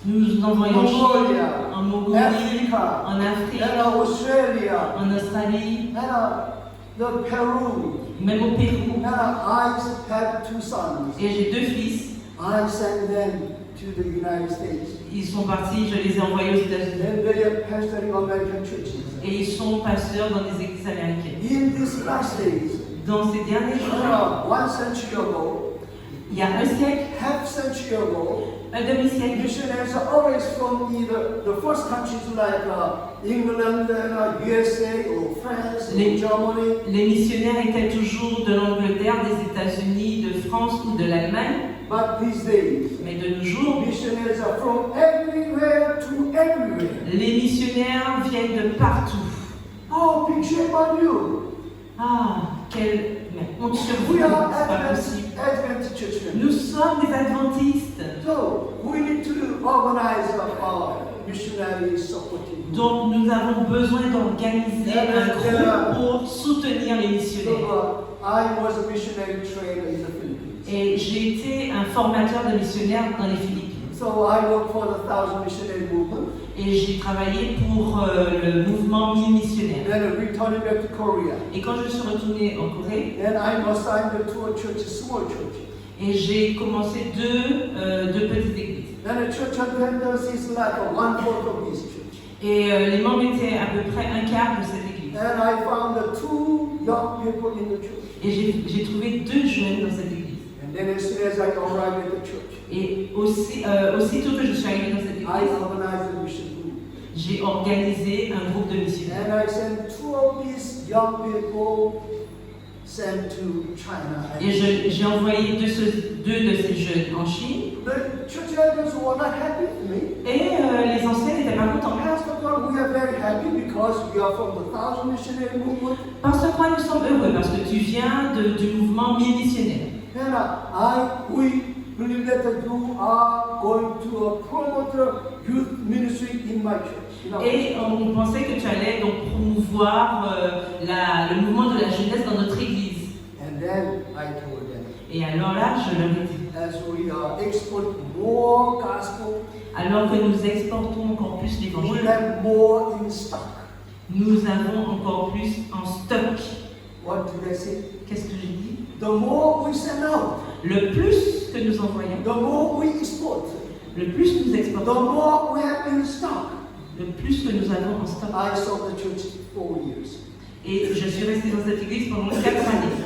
Nous envoyons en Chine, Mongolia, en Mongolie, Africa, en Afrique, and Australia, en Australie, and the Peru. même au Pérou. And I have 2 sons. Et j'ai 2 fils. I sent them to the United States. Ils sont partis, je les ai envoyés aux États-Unis. And they are pastoring American churches. Et ils sont pasteurs dans des églises américaines. In these last days, Dans ces derniers jours, 1 century ago, il y a un siècle, half century ago, un demi-siècle, missionaries are always from either the first countries like England and USA or France or Les- Germany. les missionnaires étaient toujours de l'Angleterre, des États-Unis, de France ou de l'Allemagne. But these days, Mais de nos jours, missionaries are from everywhere to everywhere. les missionnaires viennent de partout. Oh, big shame on you. Ah, quelle honte sur vous, We are c'est pas possible. Adventist church members. Nous sommes des adventistes. So we need to organize missionary supporting. Donc nous avons besoin d'organiser un groupe pour soutenir les missionnaires. So I was a missionary trainer in the Philippines. Et j'ai été un formateur de missionnaires dans les Philippines. So I worked for the 1000 Missionary Movement. Et j'ai travaillé pour le mouvement 1000 missionnaires. Then returning back to Korea. Et quand je suis retournée en Corée, Then I'm assigned to a church, a small church. et j'ai commencé deux petites églises. Then a church attendance is like a 1/4 of this church. Et les membres étaient à peu près un quart de cette église. And I found the 2 young people in the church. Et j'ai trouvé 2 jeunes dans cette église. And then as soon as I arrived at the church, Et aussitôt que je suis arrivée dans cette I église, organized a mission group. j'ai organisé un groupe de missionnaires. And I sent 2 of these young people sent to China. Et j'ai envoyé deux de ces jeunes en Chine. The church elders were not happy with me. Et les anciens n'étaient pas contents. Pastor God, we are very happy because we are from the 1000 Missionary Movement. Parce que quoi, nous sommes heureux, parce que tu viens du mouvement 1000 missionnaires. And we believe that you are going to promote the youth ministry in my church. You know? Et on pensait que tu allais donc promouvoir le mouvement de la jeunesse dans notre église. And then I told them, Et alors là, je leur ai dit, as we export more gospel, alors que nous exportons encore plus we l'évangile, have more in stock. nous avons encore plus en stock. What did I say? Qu'est-ce que j'ai dit? The more we send out, Le plus que nous envoyons, the more we export, le plus nous the exportons, more we have in stock. le plus que nous avons en stock. I served the church 4 years. Et je suis restée dans cette église pendant 4 années.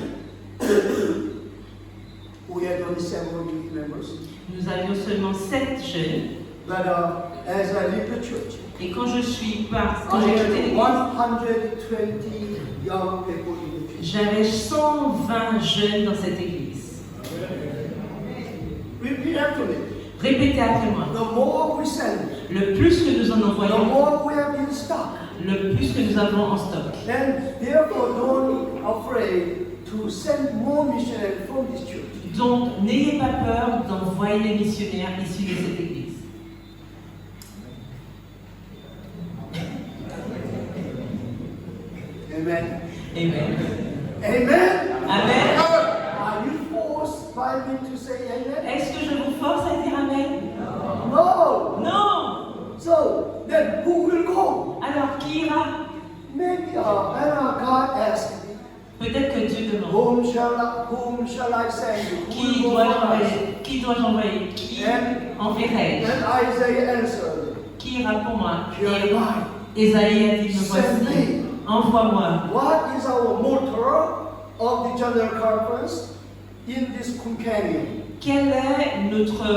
We had only 7 youth members. Nous avions seulement 7 jeunes. But as I leave the church, Et quand je suis partie, quand I j'ai quitté had l'église, 120 young people in the church. j'avais 120 jeunes dans cette église. Repeat after me. Répétez après moi. The more we send, Le plus que nous en the envoyons, more we have in stock. le plus que nous avons en stock. And therefore, don't afraid to send more missionaries from this church. Donc, n'ayez pas peur d'envoyer les missionnaires issus de cette église. Amen. Amen. Amen. Amen. Are you forced by me to say amen? Est-ce que je vous force à dire Amen? No. Non. So then who will go? Alors, qui ira? Maybe God asked me, Peut-être que Dieu demande. whom shall I send you? Who Qui will go dois-je for us? envoyer? Qui dois-je envoyer? Qui enverrai-je? And Isaiah answered, Qui ira pour moi? here am I. Et Ésaïe a dit, me Send voici. me. Envoie-moi. What is our motto of the General Conference in this companion? Quelle est notre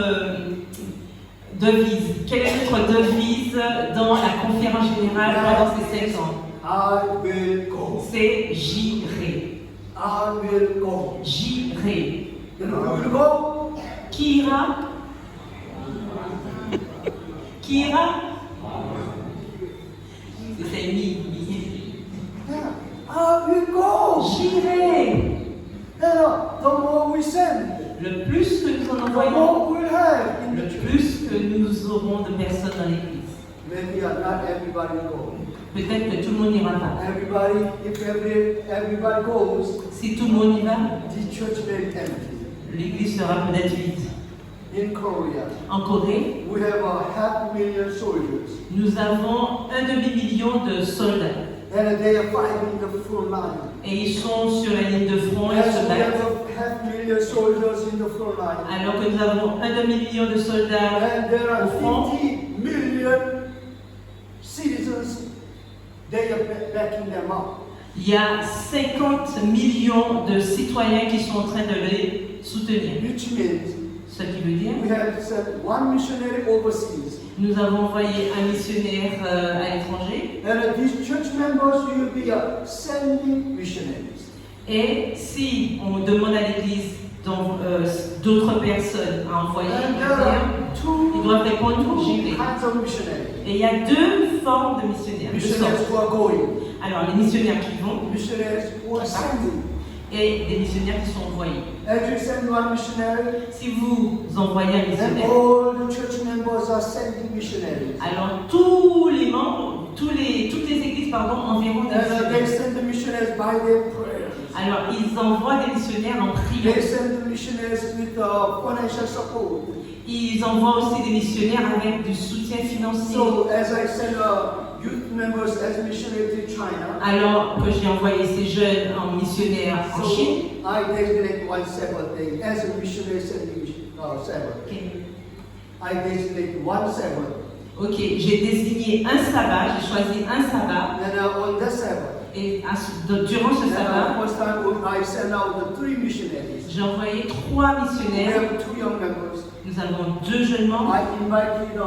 devise? Quelle est notre devise dans la conférence générale pendant ces 7 ans? I will go. C'est j'irai. I will go. J'irai. You know, who will go? Qui ira? Qui ira? C'est mi. Yeah. We go. J'irai. The more we send, Le plus que nous en the envoyons, more we'll have in le the church. plus que nous aurons de personnes dans l'église. Maybe not everybody goes. Peut-être que tout le monde n'ira pas. Everybody, if everybody goes, Si tout le monde y va, the church may be empty. l'église sera peut-être vide. In Korea, En Corée, we have 500,000 soldiers, nous avons 1,5 million de soldats. and they are fighting the front line. Et ils sont sur la ligne de front et Yes, se we battent. have 500,000 soldiers in the front line. Alors que nous avons 1,5 million de soldats And there are au front, 50 million citizens, they are backing them up. il y a 50 millions de citoyens qui sont en train de les soutenir. Which means Ce qui veut dire, we have sent one missionary overseas. nous avons envoyé un missionnaire à l'étranger. And these church members will be sending missionaries. Et si on demande à l'église d'autres personnes à envoyer, And ils there are two doivent répondre j'irai. kinds of missionaries. Et il y a deux formes de missionnaires. deux Missionaries sortes. who are going, Alors, les missionnaires qui vont missionaries who are sending. et des missionnaires qui sont envoyés. As you send one missionary, Si vous envoyez un and missionnaire, all the church members are sending missionaries. alors tous les membres, toutes les églises, enverront des And they missionnaires. send the missionaries by their prayers. Alors, ils envoient des missionnaires en They prière. send the missionaries with financial support. Ils envoient aussi des missionnaires avec du soutien financier. So as I send youth members as missionaries to China, Alors que j'ai envoyé ces jeunes en missionnaires en so Chine, I designate one Sabbath day as a missionary sending Sabbath. I designate one Sabbath, ok, j'ai désigné un sabbat, j'ai choisi un sabbat, and on that Sabbath, et durant ce sabbat, first time I send out the 3 missionaries. j'ai envoyé 3 We missionnaires. have 2 young members. Nous avons 2 jeunes membres. I invited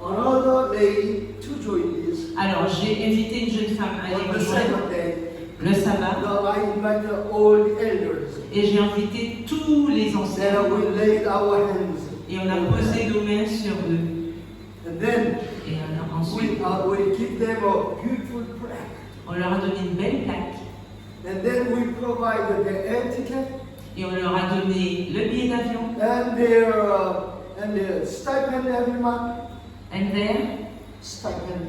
another lady to join this. Alors, j'ai invité une jeune femme à On aller the rejoindre Sabbath day, le sabbat, I invited all the elders. et j'ai invité tous les Then anciens, we laid our hands. et on a posé nos mains sur eux. And then Et ensuite, we give them a beautiful plaque. on leur a donné une belle plaque, And then we provided their air ticket et on leur a donné le billet d'avion, and their stipend every month. and their Stipend.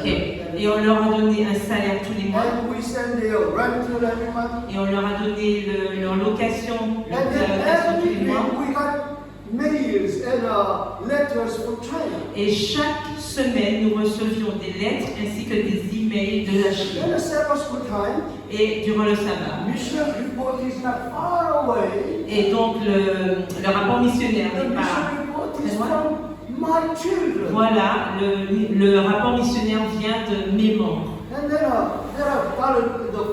ok, et on leur a donné un salaire tous les mois, And we send their rental every month. et on leur a donné leur location, leur And then location tous every les mois. week we got mails and letters from China. Et chaque semaine, nous recevions des lettres ainsi que des emails de la Chine. In the Sabbath school time, Et durant le sabbat. mission report is not far away. Et donc le rapport missionnaire The n'est pas. mission report is from my children. Voilà, le rapport missionnaire vient de mes membres. And there are the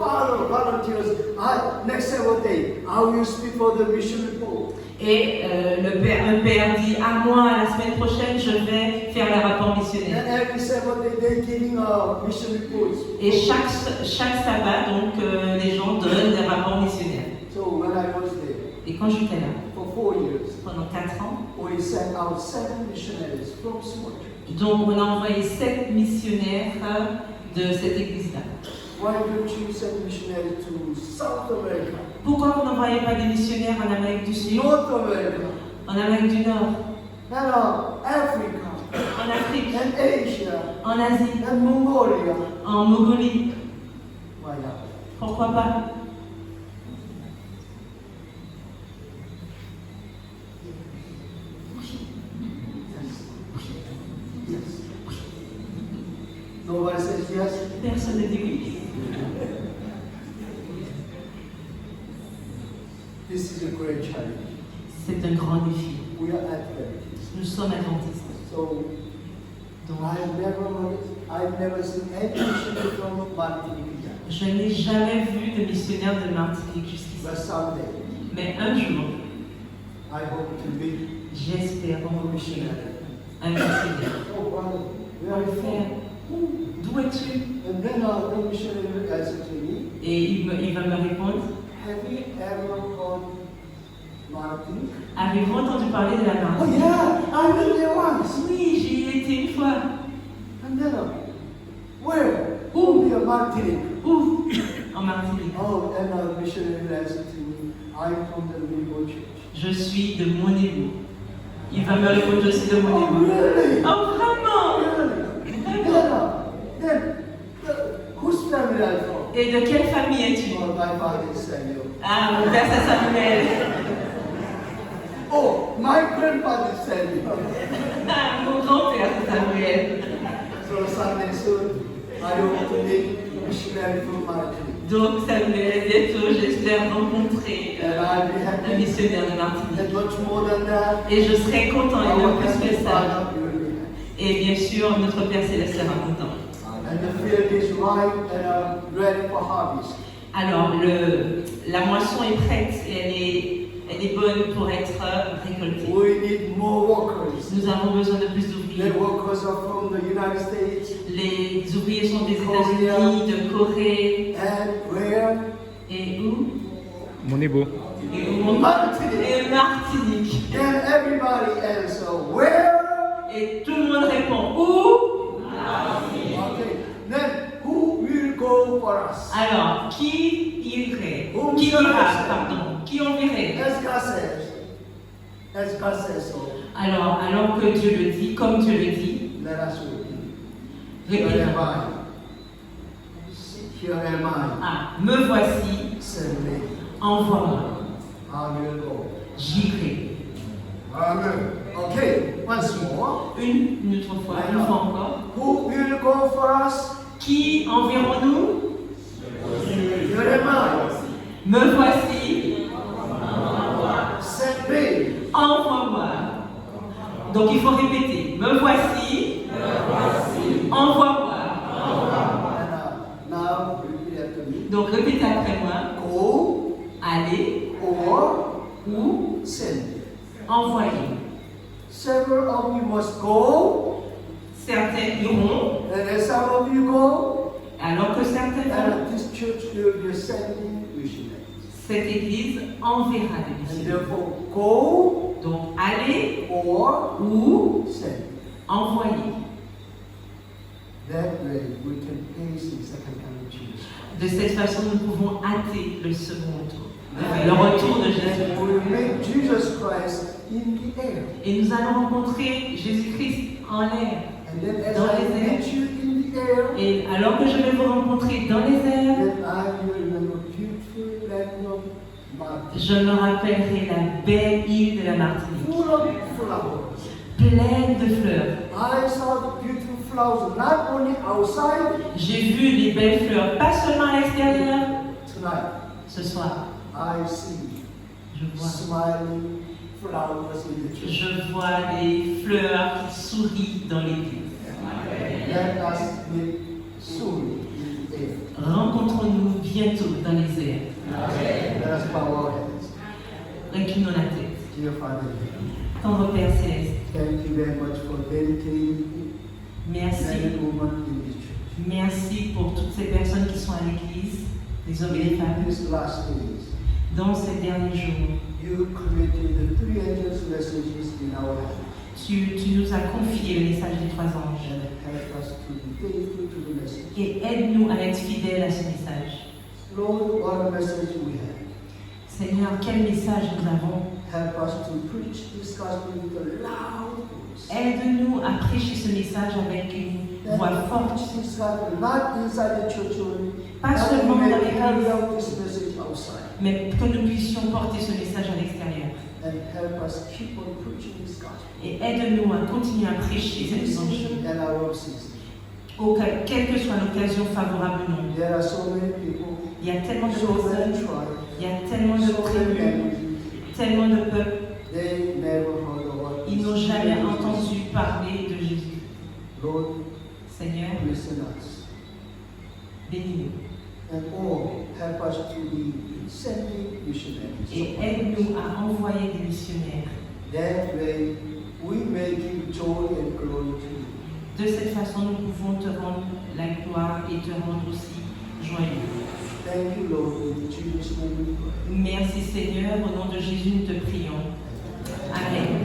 volunteers. Next Sabbath day, I will speak for the mission report. Et le père dit à moi, la semaine prochaine, je vais faire le rapport missionnaire. And every Sabbath day, they're giving mission reports. Et chaque sabbat, donc, les gens donnent des rapports missionnaires. So when I was there Et quand j'étais là, for 4 years, pendant 4 ans, we sent out 7 missionaries from Sweden. donc on a envoyé 7 missionnaires de cette église-là. Why don't you send missionaries to South America, Pourquoi vous n'envoyez pas des missionnaires en Amérique du Sud, North America, en Amérique du Nord, and Africa, en Afrique, and Asia, en Asie, and Mongolia? en Mongolie? Why not? Pourquoi pas? Yes. Nobody says yes. Personne ne dit oui. This is a great challenge. C'est un grand défi. We are Adventists. Nous sommes adventistes. So Donc, I've never seen any missionary from Martinique. je n'ai jamais vu de missionnaire de Martinique jusqu'ici. But someday, Mais un jour, I hope to be j'espère a missionary. un missionnaire. Oh, brother, where Mon are you frère, from? d'où es-tu? And then the missionary answered to me, Et il va me répondre, have you ever heard Martinique? avez-vous entendu parler de la Oh Martinique? yeah, I went there once. Oui, j'y ai été une fois. And then, where? Who? We are Martinique. Où? En Martinique. Oh, and our missionary said to me, I'm from the Monibo Church. Je suis de Monébo. Il va me répondre, je suis de Oh, Monébo. really? Oh, vraiment? Really? Vraiment? Then, whose family are you from? Et de quelle famille es-tu? Oh, my father is Samuel. Ah, mon père c'est Samuel. Oh, my grandfather is Samuel. Ah, mon grand-père c'est Samuel. So someday soon, I hope to meet missionary from Martinique. Donc Samuel, bientôt j'espère rencontrer And I'll be un happy. missionnaire de Martinique. And much more than that, Et je serai content et bien our plus que Heavenly ça. Father will be happy. Et bien sûr, notre Père Céleste sera content. And the field is ripe and ready for harvest. Alors, la moisson est prête et elle est bonne pour être récoltée. We need more workers. Nous avons besoin de plus The d'ouvriers. workers are from the United States Les ouvriers sont des États-Unis, de Corée and where? et où? Monébo. Et où? Martinique. Et Martinique. Then everybody answer, where? Et tout le monde répond où? Okay. Then who will go for us? Alors, qui irait? Whom Qui shall I ira, send? pardon? Qui enverrait? As God says so, Alors que Dieu le dit, comme Dieu le dit, let us repeat. Here répétons. am I. Here am I. Ah, me voici, Send me. envoie-moi. I will go. J'irai. Amen. Okay, once more. Une autre fois, une fois encore. Who will go for us? Qui enverrons-nous? Here am I. Me voici, Send me. envoie-moi. Donc il faut répéter. Me voici, envoie-moi. And now repeat after me. Donc répétez après moi. Go Allez or ou send. envoyer. Several of you must go, Certains iront, and then some of you go, alors que certains vont. and this church will be sending missionaries. Cette église enverra des And missionnaires. therefore, go Donc allez or ou send. envoyer. That way we can face the second coming of Jesus. De cette façon, nous pouvons hâter le second retour. Le retour de Jésus. And we will meet Jesus Christ in the air. Et nous allons rencontrer Jésus-Christ en l'air. And then as Dans I les airs. meet you in the air, Et alors que je vais vous rencontrer dans les airs, then I will remember beautiful land of Martin, je me rappellerai la belle île de la Martinique, full of flowers. pleine de fleurs. I saw the beautiful flowers not only outside J'ai vu les belles fleurs, pas seulement à l'extérieur. tonight. Ce soir, I see je vois, smiling flowers in the church. je vois des fleurs qui sourient dans l'église. Let us meet soon in the air. Rencontrons-nous bientôt dans les airs. Let us bow our heads. Reclinons la tête. Dear Father, Tendre Père Céleste, thank you very much for dedicating men merci. and women in this church. Merci pour toutes ces personnes qui sont à l'église, les hommes et les In femmes. these last days, Dans ces derniers jours, you created the three angels' messages in our hands tu nous as confié le message des trois anges. and help us to be faithful to the message. Et aide-nous à être fidèles à ce message. Lord, what a message we have. Seigneur, quel message nous avons. Help us to preach this gospel with a loud voice. Aide-nous à prêcher ce message avec une voix Let us forte. preach this gospel not inside the church only, Pas but we seulement may dans carry l'église, out this message outside. mais que nous puissions porter ce message à l'extérieur. And help us keep on preaching this gospel. Et aide-nous à continuer à prêcher cet évangile, And our season. quelle que soit l'occasion favorable ou non. There are so many people, Il y a tellement de so many personnes, tribes, il y a tellement de so many tribus, languages. tellement de peuples. They never heard of what Ils n'ont is jamais Jesus. entendu parler de Jésus. Lord, Seigneur, listen us. bénis-nous And all help us to be sending missionaries. et aide-nous à envoyer des missionnaires. That way we may give joy and glory to you. De cette façon, nous pouvons te rendre la gloire et te rendre aussi joyeux. Thank you, Lord. In Jesus' name we pray. Merci Seigneur, au nom de Jésus, nous te prions. Amen.